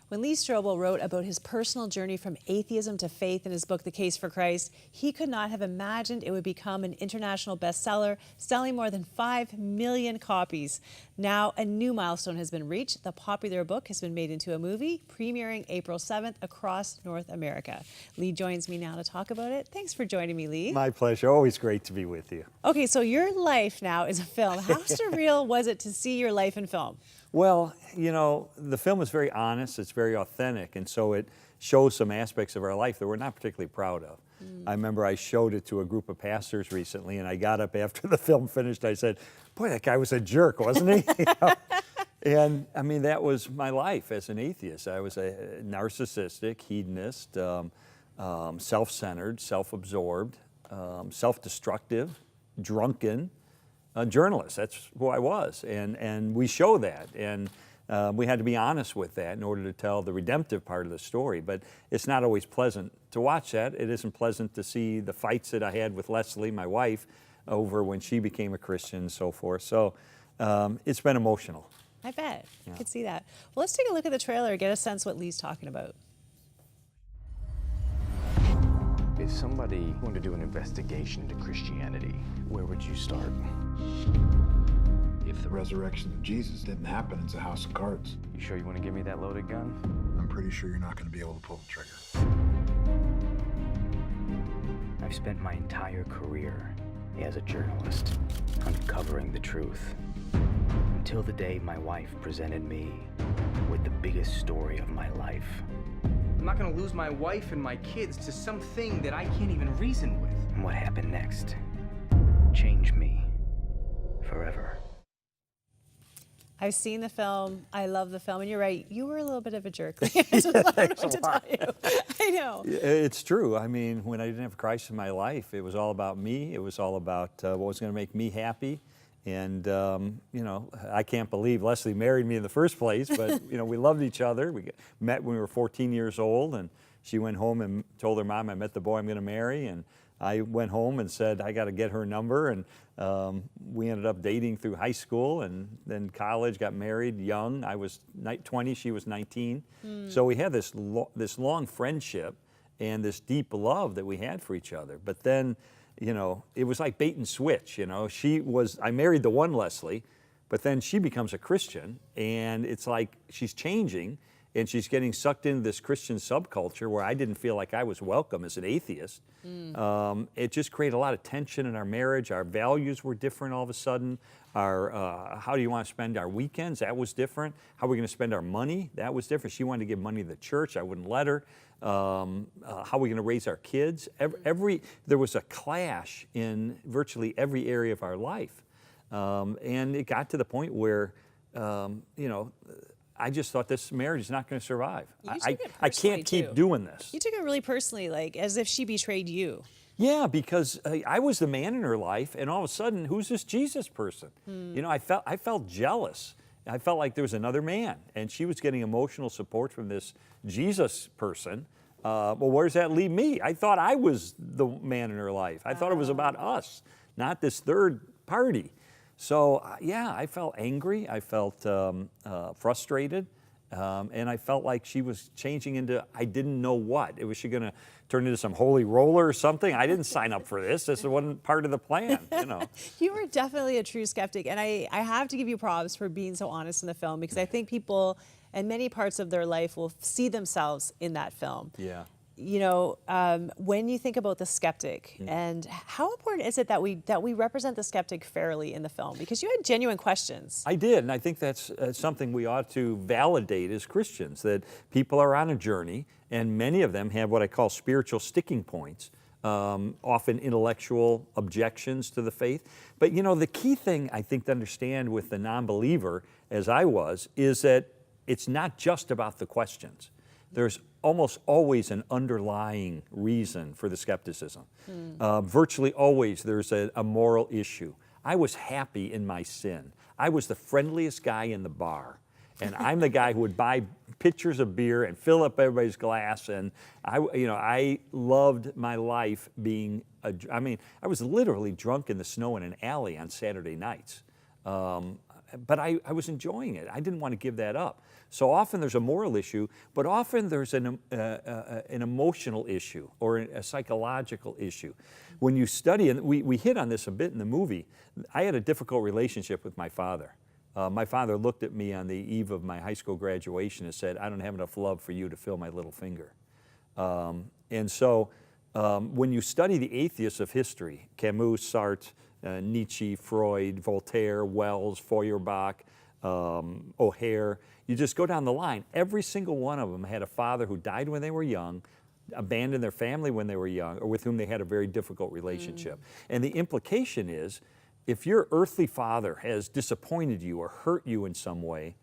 When Lee Strobel wrote about his personal journey from atheism to faith in his book, The Case for Christ, he could not have imagined it would become an international bestseller, selling more than 5 million copies. Now, a new milestone has been reached. The popular book has been made into a movie, premiering April 7th across North America. Lee joins me now to talk about it. Thanks for joining me, Lee. My pleasure. Always great to be with you. Okay, so your life now is a film. How surreal was it to see your life in film? Well, you know, the film is very honest, it's very authentic, and so it shows some aspects of our life that we're not particularly proud of. I remember I showed it to a group of pastors recently, and I got up after the film finished, I said, boy, that guy was a jerk, wasn't he? You know? And I mean, that was my life as an atheist. I was a narcissistic, hedonist, self-centered, self-absorbed, self-destructive, drunken, journalist. That's who I was, and we show that, and we had to be honest with that in order to tell the redemptive part of the story. But it's not always pleasant to watch that. It isn't pleasant to see the fights that I had with Leslie, my wife, over when she became a Christian and so forth. So it's been emotional. I bet. Yeah. I could see that. Well, let's take a look at the trailer and get a sense what Lee's talking about. If somebody wanted to do an investigation into Christianity, where would you start? If the resurrection of Jesus didn't happen, it's a house of cards. You sure you want to give me that loaded gun? I'm pretty sure you're not going to be able to pull the trigger. I've spent my entire career as a journalist uncovering the truth until the day my wife presented me with the biggest story of my life. I'm not gonna lose my wife and my kids to something that I can't even reason with. And what happened next changed me forever. I've seen the film. I love the film. And you're right. You were a little bit of a jerk. I don't know what to tell you. I know. It's true. I mean, when I didn't have Christ in my life, it was all about me. It was all about what was going to make me happy. And, you know, I can't believe Leslie married me in the first place, but, you know, we loved each other. We met when we were 14 years old, and she went home and told her mom, I met the boy I'm going to marry. And I went home and said, I got to get her number. And we ended up dating through high school and then college, got married young. I was 20, she was 19. So we had this long friendship and this deep love that we had for each other. But then, you know, it was like bait and switch, you know. I married the one Leslie, but then she becomes a Christian, and it's like she's changing, and she's getting sucked into this Christian subculture where I didn't feel like I was welcome as an atheist. It just created a lot of tension in our marriage. Our values were different all of a sudden. How do you want to spend our weekends? That was different. How are we going to spend our money? That was different. She wanted to give money to the church. I wouldn't let her. How are we going to raise our kids? There was a clash in virtually every area of our life. And it got to the point where, you know, I just thought this marriage is not going to survive. I can't keep doing this. You took it really personally, like as if she betrayed you. Yeah, because I was the man in her life, and all of a sudden, who's this Jesus person? You know, I felt jealous. I felt like there was another man, and she was getting emotional support from this Jesus person. Well, where does that leave me? I thought I was the man in her life. I thought it was about us, not this third party. So, yeah, I felt angry. I felt frustrated. And I felt like she was changing into, I didn't know what. Was she going to turn into some holy roller or something? I didn't sign up for this. This wasn't part of the plan, you know. You were definitely a true skeptic. And I have to give you props for being so honest in the film, because I think people in many parts of their life will see themselves in that film. Yeah. You know, when you think about the skeptic, and how important is it that we represent the skeptic fairly in the film? Because you had genuine questions. I did, and I think that's something we ought to validate as Christians, that people are on a journey, and many of them have what I call spiritual sticking points, often intellectual objections to the faith. But you know, the key thing I think to understand with the non-believer, as I was, is that it's not just about the questions. There's almost always an underlying reason for the skepticism. Virtually always there's a moral issue. I was happy in my sin. I was the friendliest guy in the bar. And I'm the guy who would buy pitchers of beer and fill up everybody's glass. And I loved my life being, I was literally drunk in the snow in an alley on Saturday nights. but I was enjoying it. I didn't want to give that up. So often there's a moral issue, but often there's an emotional issue or a psychological issue. When you study, and we hit on this a bit in the movie, I had a difficult relationship with my father. My father looked at me on the eve of my high school graduation and said, "I don't have enough love for you to fill my little finger." And so when you study the atheists of history, Camus, Sartre, Nietzsche, Freud, Voltaire, Wells, Feuerbach, O'Hare, you just go down the line. Every single one of them had a father who died when they were young, abandoned their family when they were young, or with whom they had a very difficult relationship. And the implication is, if your earthly father has disappointed you or hurt you in some way,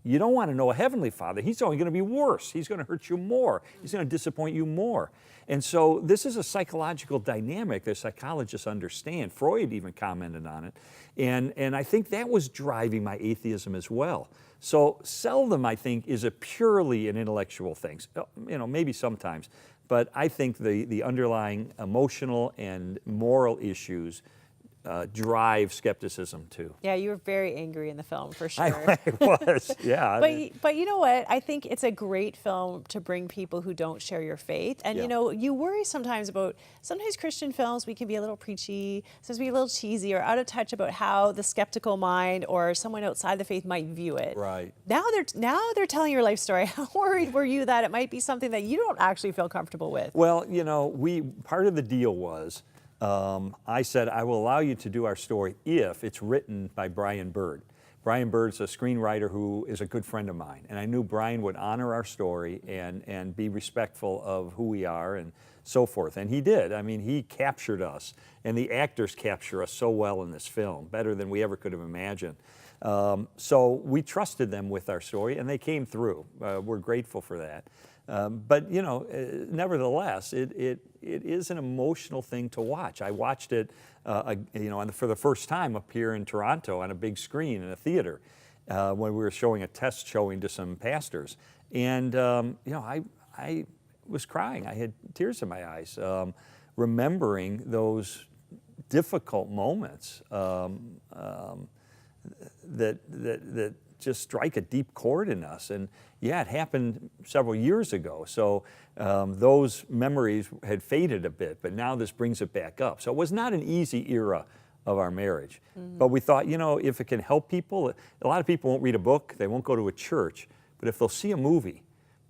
you don't want to know a heavenly father. He's only going to be worse. He's going to hurt you more. He's going to disappoint you more. And so this is a psychological dynamic that psychologists understand. Freud even commented on it. And I think that was driving my atheism as well. So seldom, I think, is it purely an intellectual thing. You know, maybe sometimes. But I think the underlying emotional and moral issues drive skepticism too. Yeah, you were very angry in the film, for sure. I was, yeah. But you know what? I think it's a great film to bring people who don't share your faith. And you know, you worry sometimes Christian films, we can be a little preachy, sometimes be a little cheesy or out of touch about how the skeptical mind or someone outside the faith might view it. Right. Now they're telling your life story. How worried were you that it might be something that you don't actually feel comfortable with? Well, you know, part of the deal was, I said, I will allow you to do our story if it's written by Brian Bird. Brian Bird's a screenwriter who is a good friend of mine, and I knew Brian would honor our story and be respectful of who we are and so forth, and he did. I mean, he captured us, and the actors capture us so well in this film, better than we ever could have imagined. So we trusted them with our story, and they came through. We're grateful for that. But you know, nevertheless, it is an emotional thing to watch. I watched it, you know, for the first time up here in Toronto on a big screen in a theater when we were showing a test showing to some pastors, and you know, I was crying. I had tears in my eyes, remembering those difficult moments that just strike a deep chord in us. And yeah, it happened several years ago, so those memories had faded a bit, but now this brings it back up. So it was not an easy era of our marriage. But we thought, you know, if it can help people, a lot of people won't read a book, they won't go to a church, but if they'll see a movie.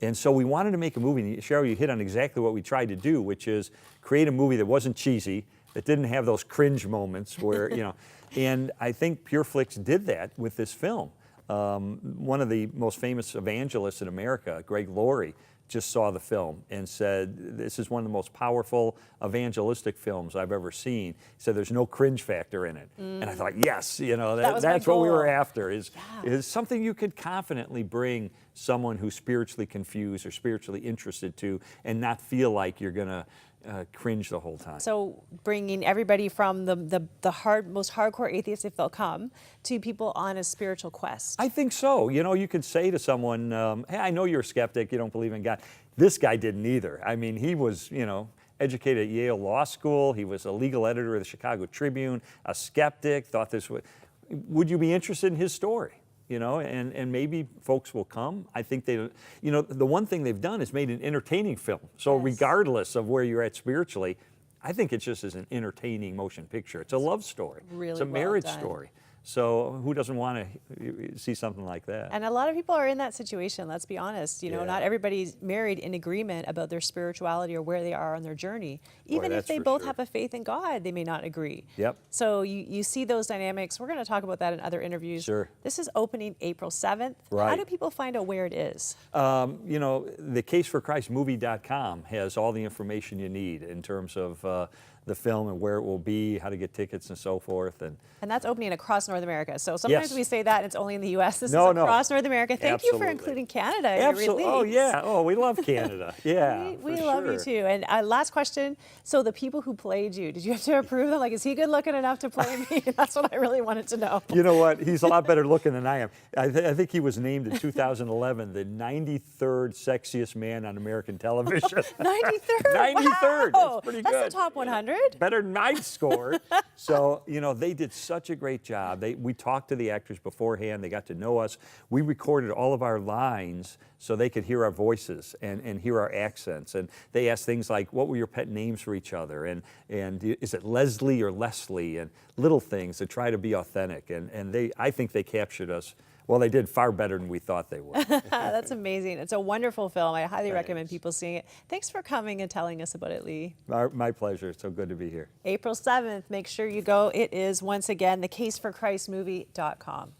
And so we wanted to make a movie, and Cheryl, you hit on exactly what we tried to do, which is create a movie that wasn't cheesy, that didn't have those cringe moments where, you know, and I think Pure Flix did that with this film. One of the most famous evangelists in America, Greg Laurie, just saw the film and said, this is one of the most powerful evangelistic films I've ever seen. He said, there's no cringe factor in it. And I thought, yes, you know, that's what we were after, is something you could confidently bring someone who's spiritually confused or spiritually interested to and not feel like you're going to cringe the whole time. So bringing everybody from the most hardcore atheists, if they'll come, to people on a spiritual quest. I think so. You know, you could say to someone, hey, I know you're a skeptic, you don't believe in God. This guy didn't either. I mean, he was, you know, educated at Yale Law School. He was a legal editor of the Chicago Tribune, a skeptic, thought this would you be interested in his story? You know, and maybe folks will come. I think they, you know, the one thing they've done is made an entertaining film. So regardless of where you're at spiritually, I think it's just as an entertaining motion picture. It's a love story. Really it's a marriage story. So who doesn't want to see something like that? And a lot of people are in that situation, let's be honest. You know, not everybody's married in agreement about their spirituality or where they are on their journey. Even if they both have a faith in God, they may not agree. Yep. So you see those dynamics. We're going to talk about that in other interviews. Sure. This is opening April 7th. Right. How do people find out where it is? You know, the CaseForChristMovie.com has all the information you need in terms of the film and where it will be, how to get tickets and so forth. And that's opening across North America. So sometimes we say that and it's only in the U.S. This is across North America. Thank you for including Canada in your release. Oh, yeah. Oh, we love Canada. Yeah, we love you too. And last question. So the people who played you, did you have to approve them? Like, is he good looking enough to play me? That's what I really wanted to know. You know what? He's a lot better looking than I am. I think he was named in 2011 the 93rd sexiest man on American television. 93rd? 93rd. Wow. That's pretty good. That's the top 100. scored? Better than I scored. So, you know, they did such a great job. We talked to the actors beforehand. They got to know us. We recorded all of our lines so they could hear our voices and hear our accents. And they asked things like, what were your pet names for each other? And is it Leslie or Leslie? And little things to try to be authentic. And I think they captured us. Well, they did far better than we thought they would. That's amazing. It's a wonderful film. I highly recommend people seeing it. Thanks for coming and telling us about it, Lee. My pleasure. It's so good to be here. April 7th, make sure you go. It is, once again, thecaseforchristmovie.com.